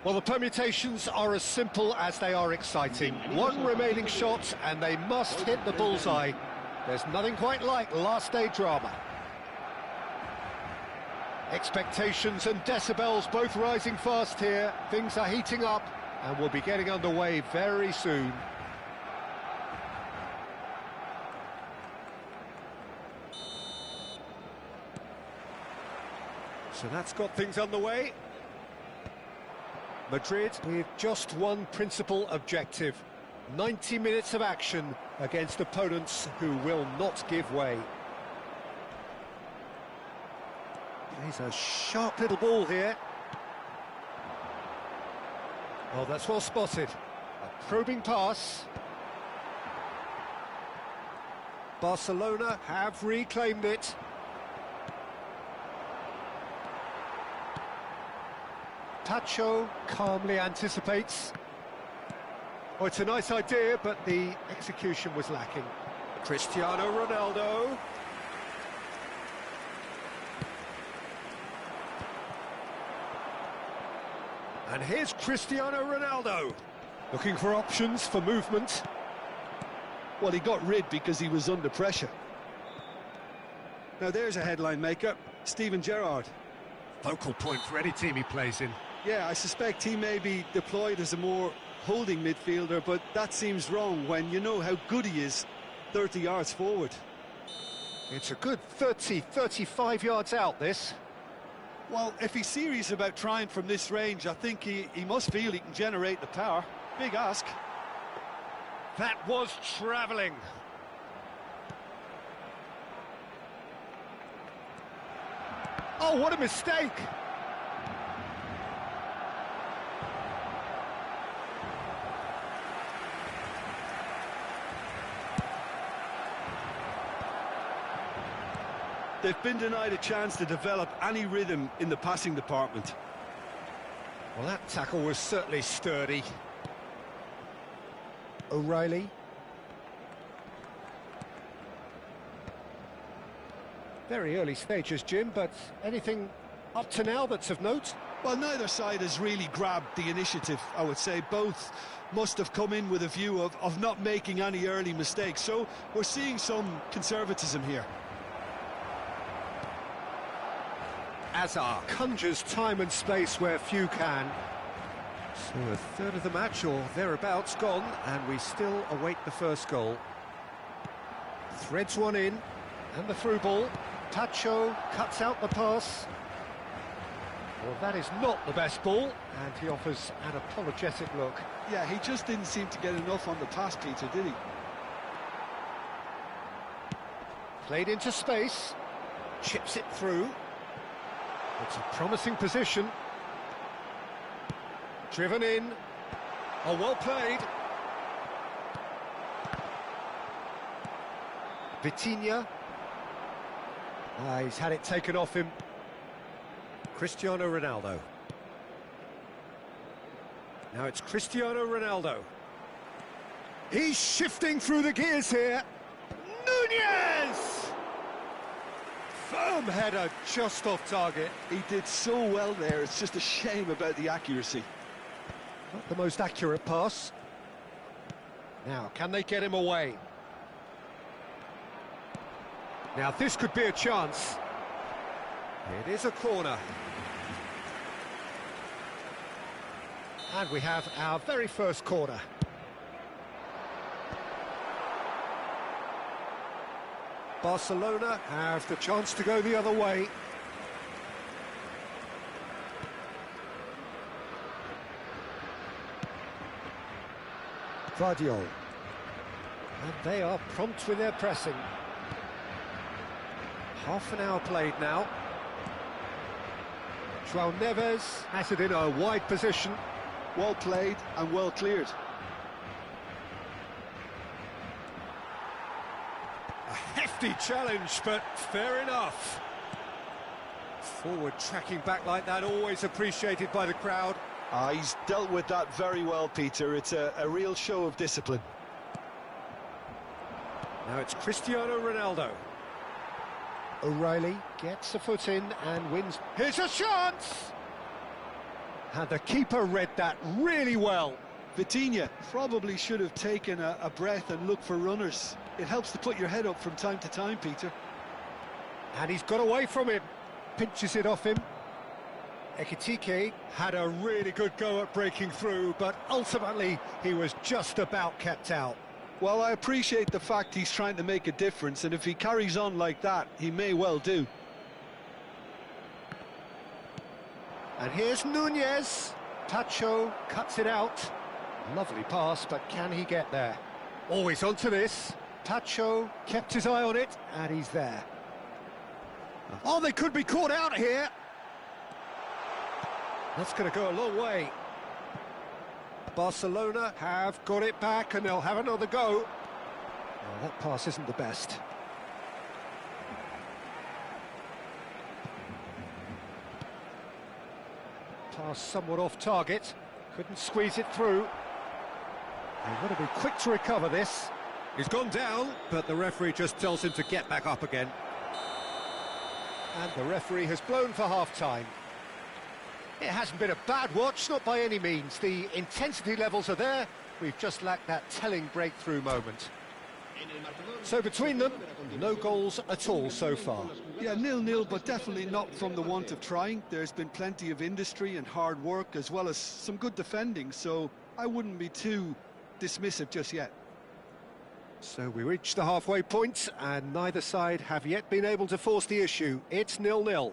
Well, the permutations are as simple as they are exciting. One remaining shot, and they must hit the bullseye. There's nothing quite like last-day drama. Expectations and decibels both rising fast here. Things are heating up, and we'll be getting underway very soon. So that's got things underway. Madrid with just one principal objective: 90 minutes of action against opponents who will not give way. He's a sharp little ball here. Oh, that's well spotted. A probing pass. Barcelona have reclaimed it. Tacho calmly anticipates. Oh, it's a nice idea, but the execution was lacking. Cristiano Ronaldo. And here's Cristiano Ronaldo. Looking for options for movement. Well, he got rid because he was under pressure. Now there's a headline maker, Steven Gerrard. Focal point for any team he plays in. Yeah, I suspect he may be deployed as a more holding midfielder, but that seems wrong when you know how good he is 30 yards forward. It's a good 30, 35 yards out, this. Well, if he's serious about trying from this range, I think he must feel he can generate the power. Big ask. That was travelling. Oh, what a mistake! They've been denied a chance to develop any rhythm in the passing department. Well, that tackle was certainly sturdy. O'Reilly. Very early stages, Jim, but anything up to now that's of note? Well, neither side has really grabbed the initiative, I would say. Both must have come in with a view of not making any early mistakes. So we're seeing some conservatism here. Azar conjures time and space where few can. So a third of the match or thereabouts gone, and we still await the first goal. Threads one in, and the through ball. Tacho cuts out the pass. Well, that is not the best ball, and he offers an apologetic look. Yeah, he just didn't seem to get enough on the pass, Peter, did he? Played into space, chips it through. It's a promising position. Driven in. Oh, well played. Vitinha. He's had it taken off him. Cristiano Ronaldo. Now it's Cristiano Ronaldo. He's shifting through the gears here. Nunez! Firm header, just off target. He did so well there, it's just a shame about the accuracy. Not the most accurate pass. Now, can they get him away? Now, this could be a chance. It is a corner. And we have our very first corner. Barcelona have the chance to go the other way. Guardiola. And they are prompt with their pressing. Half an hour played now. João Neves has it in a wide position. Well played and well cleared. A hefty challenge, but fair enough. Forward tracking back like that, always appreciated by the crowd. He's dealt with that very well, Peter. It's a real show of discipline. Now it's Cristiano Ronaldo. O'Reilly gets a foot in and wins. Here's a chance! And the keeper read that really well. Vitinha probably should have taken a breath and looked for runners. It helps to put your head up from time to time, Peter. And he's got away from him. Pinches it off him. Ekitike had a really good go at breaking through, but ultimately he was just about kept out. Well, I appreciate the fact he's trying to make a difference, and if he carries on like that, he may well do. And here's Nunez. Tacho cuts it out. Lovely pass, but can he get there? Always onto this. Tacho kept his eye on it, and he's there. Oh, they could be caught out here. That's going to go a long way. Barcelona have got it back, and they'll have another go. Oh, that pass isn't the best. Pass somewhat off target. Couldn't squeeze it through. They've got to be quick to recover this. He's gone down, but the referee just tells him to get back up again. And the referee has blown for half-time. It hasn't been a bad watch, not by any means. The intensity levels are there. We've just lacked that telling breakthrough moment. So between them, no goals at all so far. Yeah, 0-0, but definitely not from the want of trying. There's been plenty of industry and hard work, as well as some good defending, so I wouldn't be too dismissive just yet. So we reach the halfway point, and neither side have yet been able to force the issue. It's 0-0.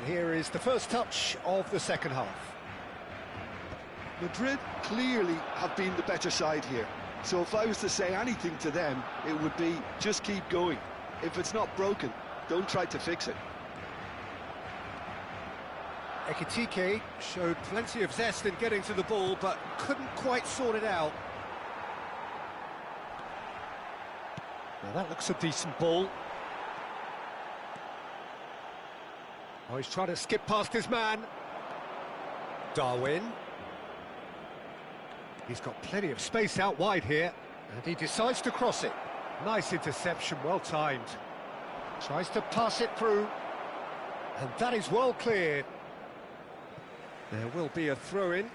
Here is the first touch of the second half. Madrid clearly have been the better side here. So if I was to say anything to them, it would be just keep going. If it's not broken, don't try to fix it. Ekitike showed plenty of zest in getting to the ball, but couldn't quite sort it out. Now that looks a decent ball. Oh, he's trying to skip past his man. Darwin. He's got plenty of space out wide here, and he decides to cross it. Nice interception, well timed. Tries to pass it through, and that is well cleared. There will be a throw-in.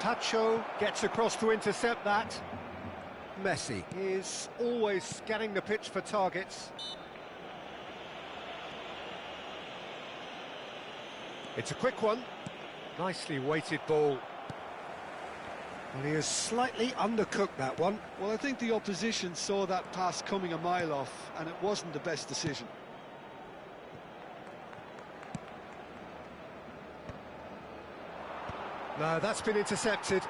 Tacho gets across to intercept that. Messi is always scanning the pitch for targets. It's a quick one. Nicely weighted ball. Well, he has slightly undercooked that one. Well, I think the opposition saw that pass coming a mile off, and it wasn't the best decision. No, that's been intercepted.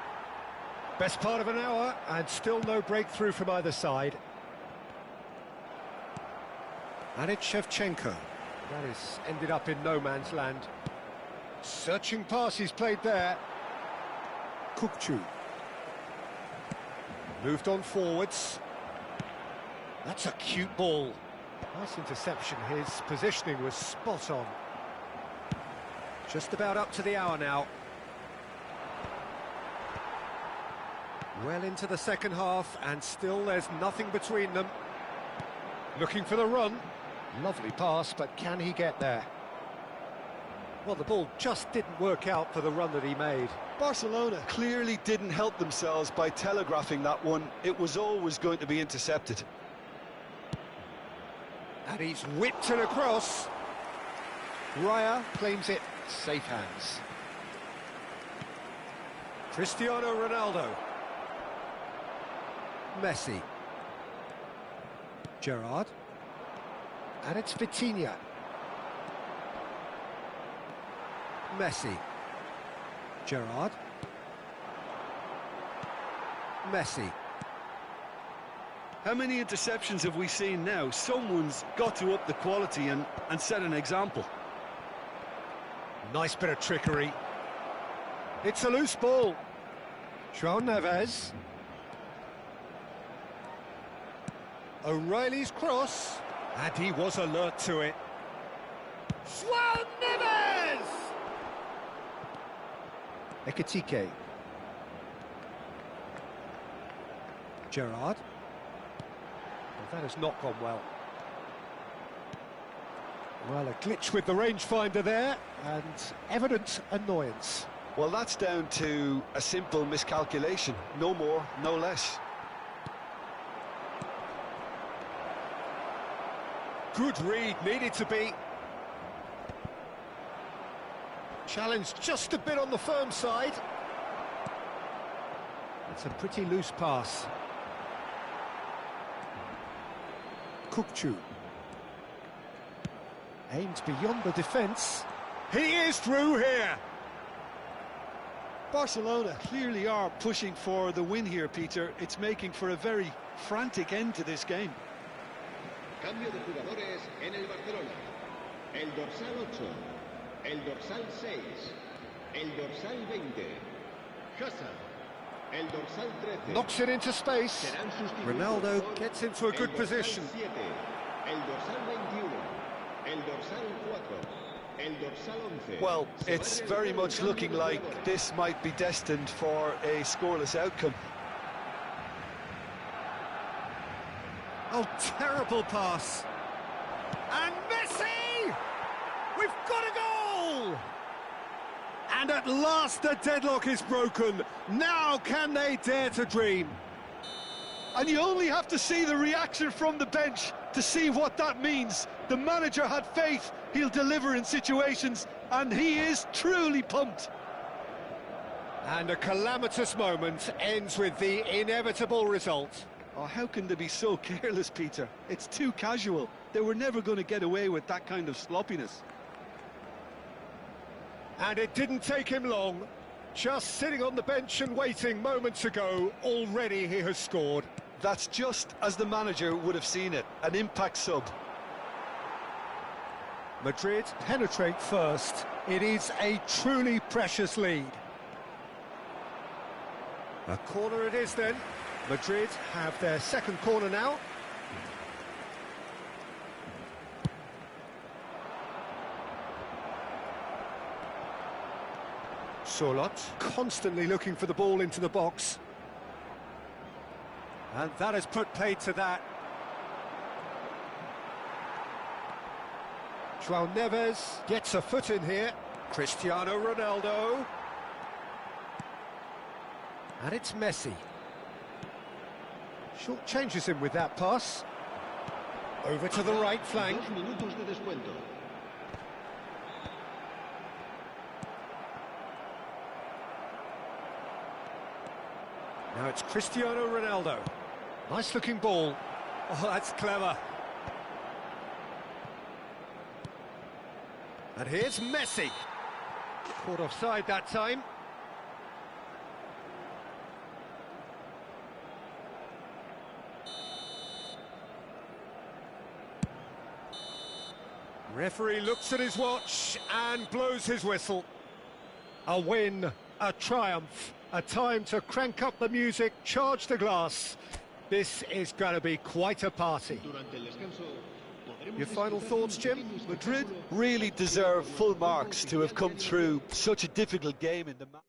Best part of an hour, and still no breakthrough from either side. And it's Shevchenko. That is ended up in no man's land. Searching pass he's played there. Kukçu. Moved on forwards. That's a cute ball. Nice interception. His positioning was spot on. Just about up to the hour now. Well into the second half, and still there's nothing between them. Looking for the run. Lovely pass, but can he get there? Well, the ball just didn't work out for the run that he made. Barcelona clearly didn't help themselves by telegraphing that one. It was always going to be intercepted. And he's whipped it across. Raya claims it, safe hands. Cristiano Ronaldo. Messi. Gerrard. And it's Vitinha. Messi. Gerrard. Messi. How many interceptions have we seen now? Someone's got to up the quality and set an example. Nice bit of trickery. It's a loose ball. João Neves. O'Reilly's cross. And he was alert to it. João Neves! Ekitike. Gerrard. Well, that has not gone well. Well, a glitch with the rangefinder there, and evident annoyance. Well, that's down to a simple miscalculation. No more, no less. Good read, needed to be. Challenged just a bit on the firm side. It's a pretty loose pass. Kukçu. Aimed beyond the defence. He is through here. Barcelona clearly are pushing for the win here, Peter. It's making for a very frantic end to this game. Cambio de jugadores en el Barcelona. El dorsal 8, el dorsal 6, el dorsal 20. Hazard, el dorsal 13. Knocks it into space. Ronaldo gets into a good position. El dorsal 21, el dorsal 4, el dorsal 11. Well, it's very much looking like this might be destined for a scoreless outcome. Oh, terrible pass. And Messi! We've got a goal! And at last the deadlock is broken. Now can they dare to dream? And you only have to see the reaction from the bench to see what that means. The manager had faith he'll deliver in situations, and he is truly pumped. And a calamitous moment ends with the inevitable result. Oh, how can they be so careless, Peter? It's too casual. They were never going to get away with that kind of sloppiness. And it didn't take him long. Just sitting on the bench and waiting moments ago, already he has scored. That's just as the manager would have seen it, an impact sub. Madrid penetrate first. It is a truly precious lead. A corner it is then. Madrid have their second corner now. Sorloth constantly looking for the ball into the box. And that has put paid to that. João Neves gets a foot in here. Cristiano Ronaldo. And it's Messi. Short changes him with that pass. Over to the right flank. 2 minutos de descuento. Now it's Cristiano Ronaldo. Nice looking ball. Oh, that's clever. And here's Messi. Caught offside that time. Referee looks at his watch and blows his whistle. A win, a triumph, a time to crank up the music, charge the glass. This is going to be quite a party. Your final thoughts, Jim? Madrid really deserve full marks to have come through such a difficult game in the match.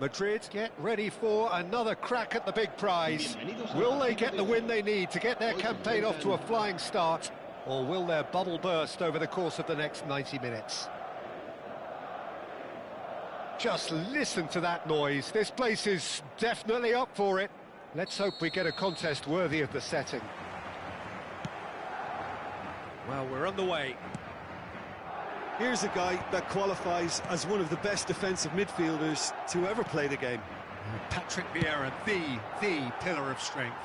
Madrid get ready for another crack at the big prize. Will they get the win they need to get their campaign off to a flying start, or will their bubble burst over the course of the next 90 minutes? Just listen to that noise. This place is definitely up for it. Let's hope we get a contest worthy of the setting. Well, we're on the way. Here's a guy that qualifies as one of the best defensive midfielders to ever play the game. Patrick Vieira, the pillar of strength.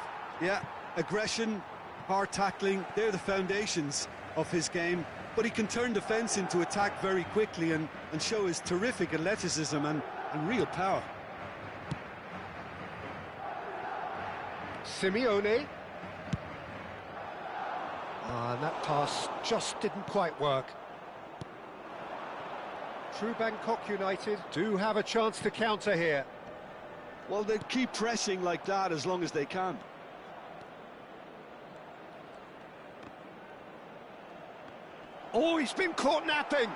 Yeah, aggression, hard tackling, they're the foundations of his game. But he can turn defence into attack very quickly and show his terrific athleticism and real power. Simeone. And that pass just didn't quite work. True Bangkok United do have a chance to counter here. Well, they keep pressing like that as long as they can. Oh, he's been caught napping.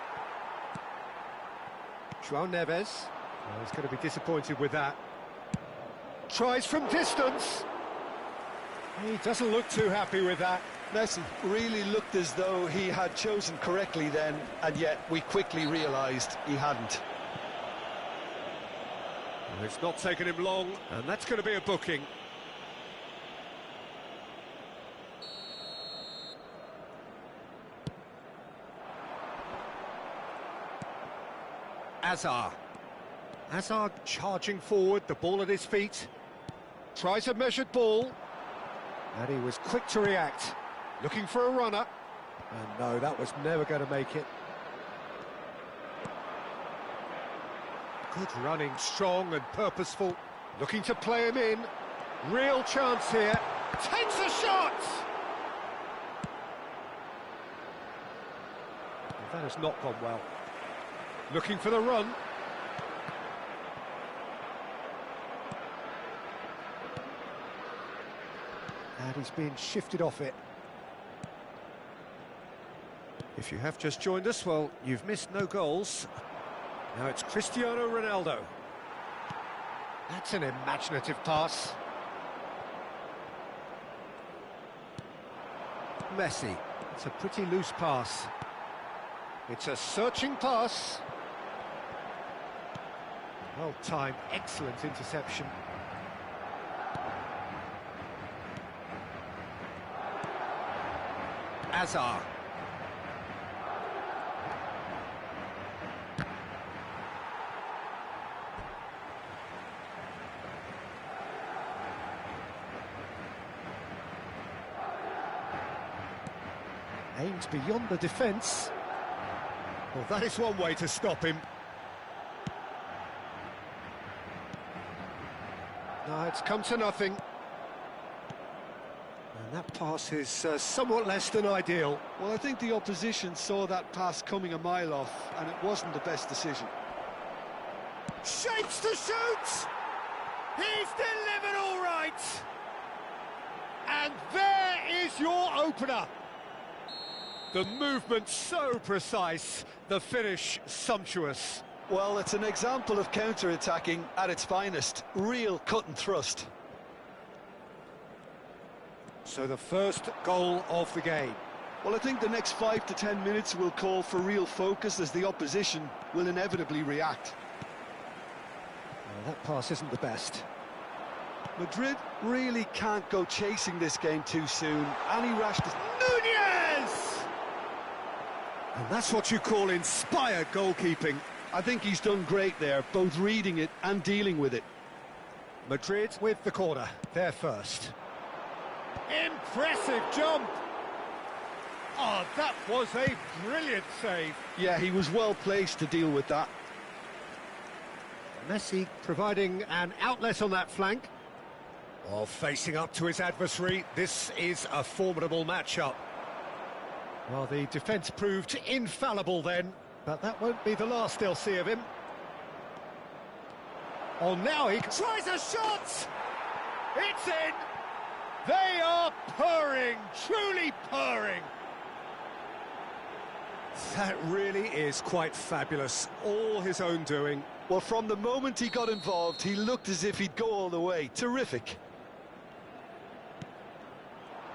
João Neves. Oh, he's going to be disappointed with that. Tries from distance. He doesn't look too happy with that. Messi really looked as though he had chosen correctly then, and yet we quickly realised he hadn't. Well, it's not taken him long, and that's going to be a booking. Hazard charging forward, the ball at his feet. Tries a measured ball. And he was quick to react. Looking for a runner. And no, that was never going to make it. Good running, strong and purposeful. Looking to play him in. Real chance here. Takes a shot! That has not gone well. Looking for the run. And he's been shifted off it. If you have just joined us, well, you've missed no goals. Now it's Cristiano Ronaldo. That's an imaginative pass. Messi. It's a pretty loose pass. It's a searching pass. Well timed, excellent interception. Hazard. Aims beyond the defence. Well, that is one way to stop him. No, it's come to nothing. And that pass is somewhat less than ideal. Well, I think the opposition saw that pass coming a mile off, and it wasn't the best decision. Shapes to shoot! He's delivered all right! And there is your opener. The movement so precise, the finish sumptuous. Well, it's an example of counter-attacking at its finest. Real cut and thrust. So the first goal of the game. Well, I think the next 5 to 10 minutes will call for real focus as the opposition will inevitably react. Well, that pass isn't the best. Madrid really can't go chasing this game too soon. Any rash... Nunez! And that's what you call inspired goalkeeping. I think he's done great there, both reading it and dealing with it. Madrid with the corner, they're first. Impressive jump! Oh, that was a brilliant save. Yeah, he was well placed to deal with that. Messi providing an outlet on that flank. While facing up to his adversary, this is a formidable matchup. Well, the defence proved infallible then, but that won't be the last they'll see of him. Oh, now he tries a shot! It's in! They are purring, truly purring. That really is quite fabulous. All his own doing. Well, from the moment he got involved, he looked as if he'd go all the way. Terrific.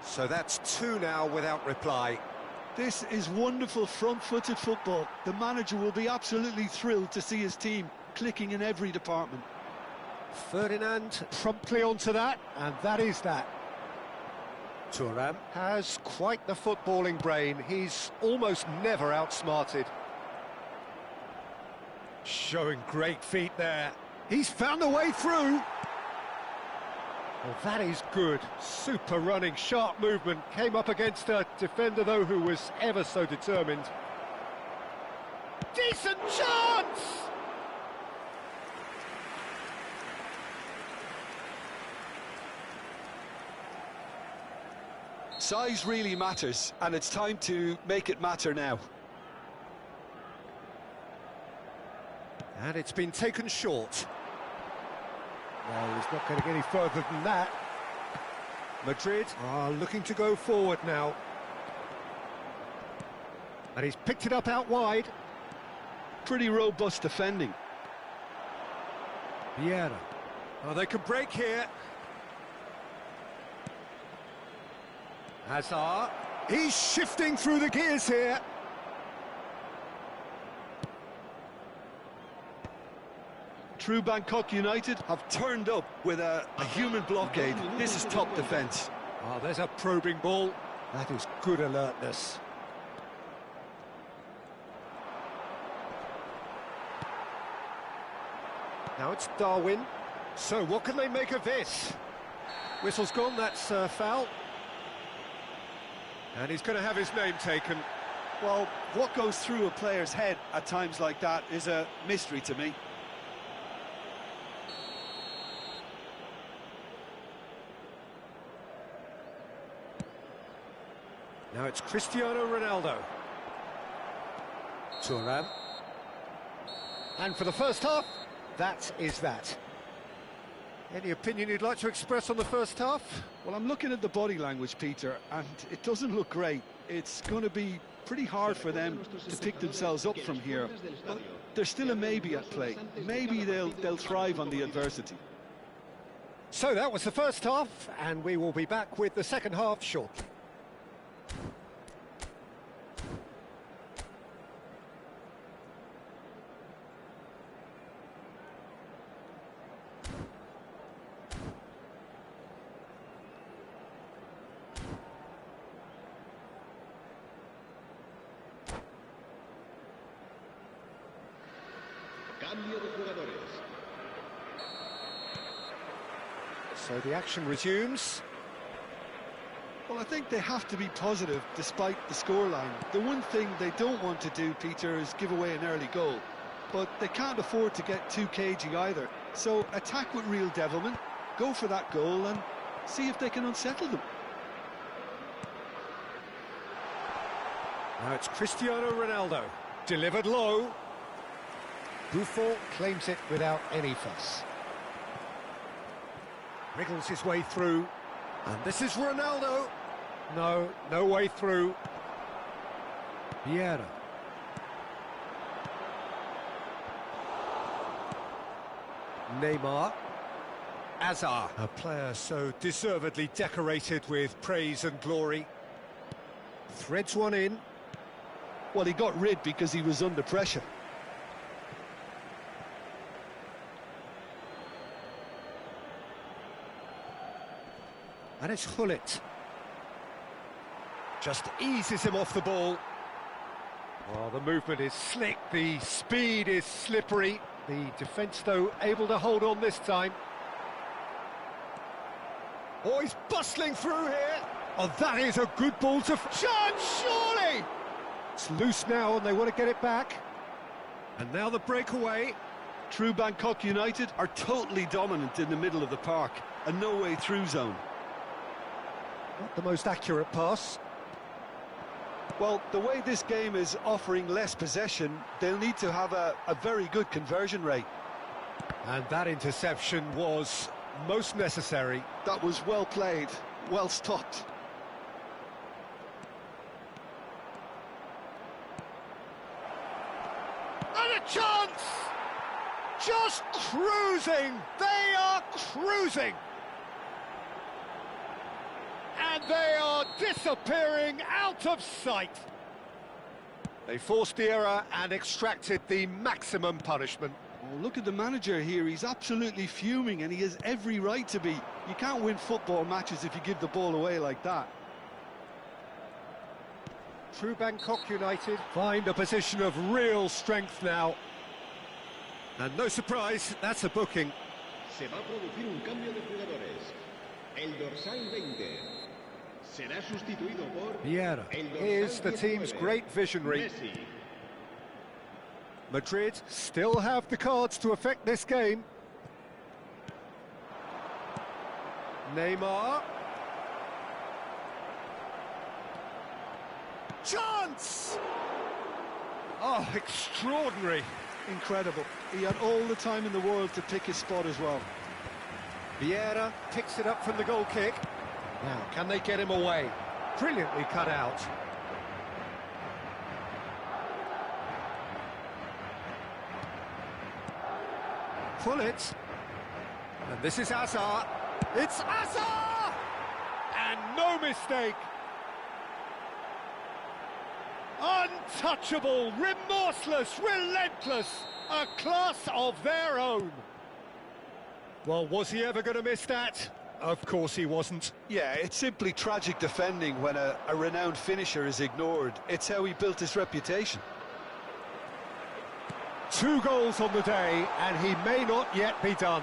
So that's 2 now without reply. This is wonderful front-footed football. The manager will be absolutely thrilled to see his team clicking in every department. Ferdinand promptly onto that, and that is that. Thuram has quite the footballing brain. He's almost never outsmarted. Showing great feet there. He's found a way through. Well, that is good. Super running, sharp movement. Came up against a defender, though, who was ever so determined. Decent chance! Size really matters, and it's time to make it matter now. And it's been taken short. Well, he's not going to get any further than that. Madrid are looking to go forward now. And he's picked it up out wide. Pretty robust defending. Vieira. Oh, they can break here. Hazard. He's shifting through the gears here. True Bangkok United have turned up with a human blockade. This is top defence. Oh, there's a probing ball. That is good alertness. Now it's Darwin. So what can they make of this? Whistle's gone, that's foul. And he's going to have his name taken. Well, what goes through a player's head at times like that is a mystery to me. Now it's Cristiano Ronaldo. Thuram. And for the first half, that is that. Any opinion you'd like to express on the first half? Well, I'm looking at the body language, Peter, and it doesn't look great. It's going to be pretty hard for them to pick themselves up from here. But there's still a maybe at play. Maybe they'll thrive on the adversity. So that was the first half, and we will be back with the second half shortly. Cambio de jugadores. So the action resumes. Well, I think they have to be positive despite the scoreline. The one thing they don't want to do, Peter, is give away an early goal. But they can't afford to get too cagey either. So attack with real devilment, go for that goal and see if they can unsettle them. Now it's Cristiano Ronaldo. Delivered low. Buffon claims it without any fuss. Wriggles his way through. And this is Ronaldo. No way through. Vieira. Neymar. Hazard. A player so deservedly decorated with praise and glory. Threads one in. Well, he got rid because he was under pressure. And it's Hullet. Just eases him off the ball. Oh, the movement is slick, the speed is slippery. The defence, though, able to hold on this time. Oh, he's bustling through here. Oh, that is a good ball to... Chance, surely! It's loose now and they want to get it back. And now the breakaway. True Bangkok United are totally dominant in the middle of the park. A no-way through zone. Not the most accurate pass. Well, the way this game is offering less possession, they'll need to have a very good conversion rate. And that interception was most necessary. That was well played, well stopped. just cruising. They are cruising. And they are disappearing out of sight. They forced the error and extracted the maximum punishment. Oh, look at the manager here. He's absolutely fuming, and he has every right to be. You can't win football matches if you give the ball away like that. True Bangkok United find a position of real strength now. And no surprise, that's a booking. Se va a producir un cambio de jugadores. El dorsal 20 será sustituido por Vieira el dorsal is the 19, team's great visionary. Messi. Madrid still have the cards to affect this game. Neymar. Chance! Oh, extraordinary. Incredible. He had all the time in the world to pick his spot as well. Vieira picks it up from the goal kick. Now, can they get him away? Brilliantly cut out. Pull it. And this is Hazard. It's Hazard! And no mistake. Untouchable, remorseless, relentless, a class of their own. Well, was he ever going to miss that? Of course he wasn't. Yeah, it's simply tragic defending when a renowned finisher is ignored. It's how he built his reputation. 2 goals on the day, and he may not yet be done.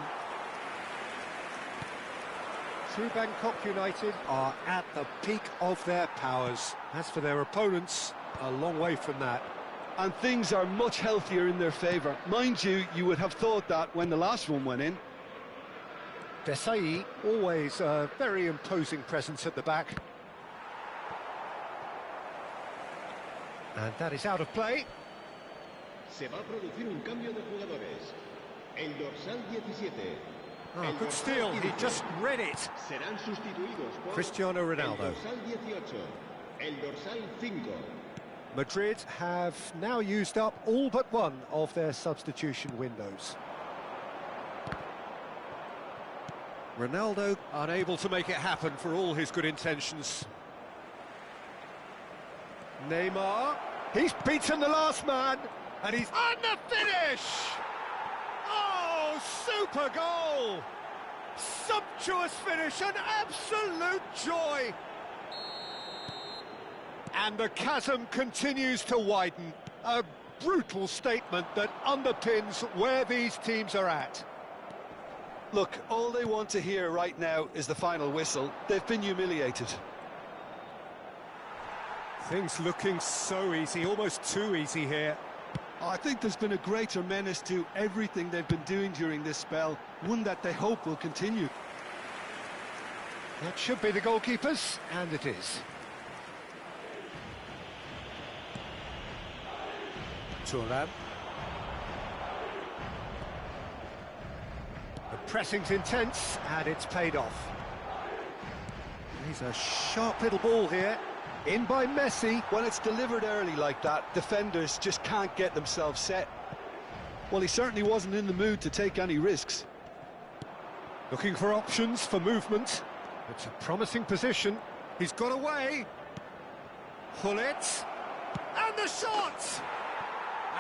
True Bangkok United are at the peak of their powers. As for their opponents, a long way from that. And things are much healthier in their favour. Mind you, you would have thought that when the last one went in. Desai, always a very imposing presence at the back. And that is out of play. Se va a producir un cambio de jugadores. El dorsal 17. Oh, good steal, he just read it. Serán sustituidos por Cristiano Ronaldo. El dorsal 18. El dorsal 5. Madrid have now used up all but one of their substitution windows. Ronaldo unable to make it happen for all his good intentions. Neymar, he's beaten the last man, and he's on the finish! Oh, super goal! Sumptuous finish, an absolute joy! And the chasm continues to widen. A brutal statement that underpins where these teams are at. Look, all they want to hear right now is the final whistle. They've been humiliated. Things looking so easy, almost too easy here. I think there's been a greater menace to everything they've been doing during this spell, one that they hope will continue. That should be the goalkeepers, and it is. Thuram. The pressing's intense, and it's paid off. He's a sharp little ball here. In by Messi. When it's delivered early like that, defenders just can't get themselves set. Well, he certainly wasn't in the mood to take any risks. Looking for options for movement. It's a promising position. He's got away. Pull it. And the shot!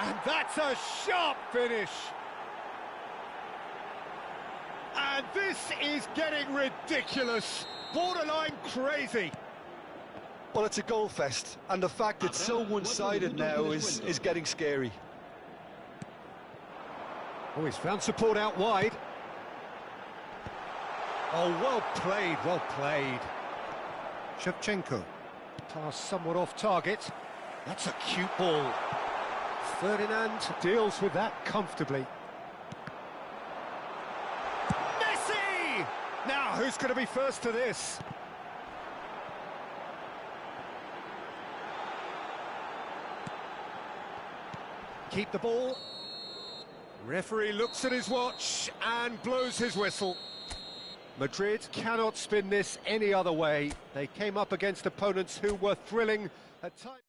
And that's a sharp finish. And this is getting ridiculous. Borderline crazy. Well, it's a goal fest, and the fact it's so one-sided now is getting scary. Oh, he's found support out wide. Oh, well played, well played. Shevchenko. Pass somewhat off target. That's a cute ball. Ferdinand deals with that comfortably. Messi! Now, who's going to be first to this? Keep the ball. Referee looks at his watch and blows his whistle. Madrid cannot spin this any other way. They came up against opponents who were thrilling at times.